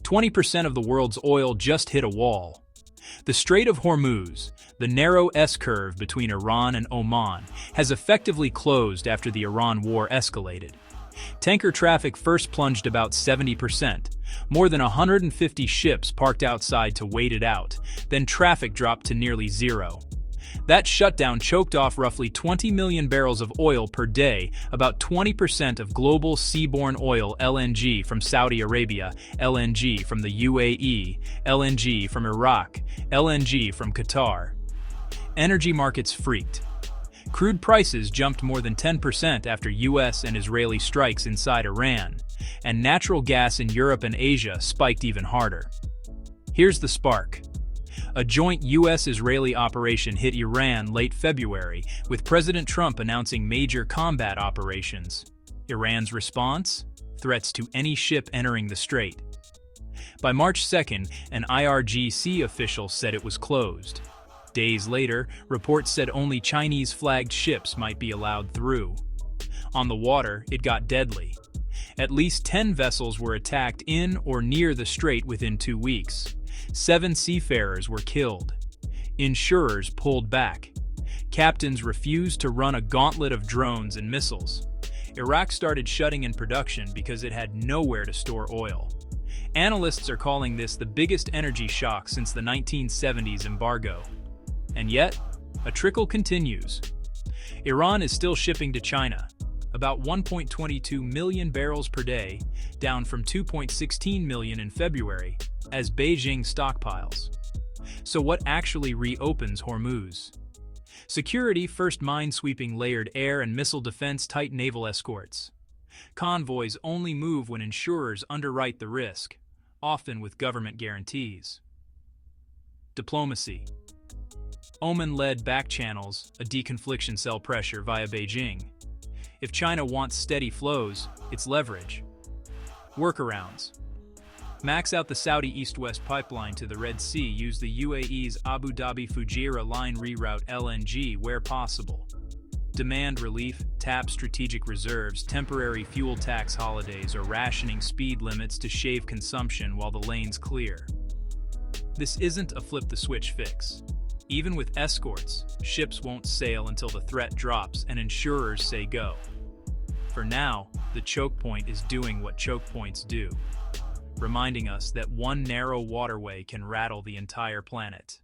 20% of the world's oil just hit a wall. The Strait of Hormuz, the narrow S-curve between Iran and Oman, has effectively closed after the Iran war escalated. Tanker traffic first plunged about 70%, more than 150 ships parked outside to wait it out, then traffic dropped to nearly zero. That shutdown choked off roughly 20 million barrels of oil per day, about 20% of global seaborne oil LNG from Saudi Arabia, LNG from the UAE, LNG from Iraq, LNG from Qatar. Energy markets freaked. Crude prices jumped more than 10% after US and Israeli strikes inside Iran, and natural gas in Europe and Asia spiked even harder. Here's the spark. A joint US-Israeli operation hit Iran late February, with President Trump announcing major combat operations. Iran's response? Threats to any ship entering the strait. By March 2nd, an IRGC official said it was closed. Days later, reports said only Chinese-flagged ships might be allowed through. On the water, it got deadly. At least 10 vessels were attacked in or near the strait within 2 weeks. 7 seafarers were killed. Insurers pulled back. Captains refused to run a gauntlet of drones and missiles. Iraq started shutting in production because it had nowhere to store oil. Analysts are calling this the biggest energy shock since the 1970s embargo. And yet, a trickle continues. Iran is still shipping to China, about 1.22 million barrels per day, down from 2.16 million in February, as Beijing stockpiles. So what actually reopens Hormuz? Security, first minesweeping layered air and missile defense, tight naval escorts. Convoys only move when insurers underwrite the risk, often with government guarantees. Diplomacy. Oman-led back channels, a deconfliction cell pressure via Beijing. If China wants steady flows, it's leverage. Workarounds. Max out the Saudi east-west pipeline to the Red Sea. Use the UAE's Abu Dhabi Fujairah line. Reroute LNG where possible. Demand relief, tap strategic reserves, temporary fuel tax holidays, or rationing speed limits to shave consumption while the lane's clear. This isn't a flip-the-switch fix. Even with escorts, ships won't sail until the threat drops and insurers say go. For now, the choke point is doing what choke points do, reminding us that one narrow waterway can rattle the entire planet.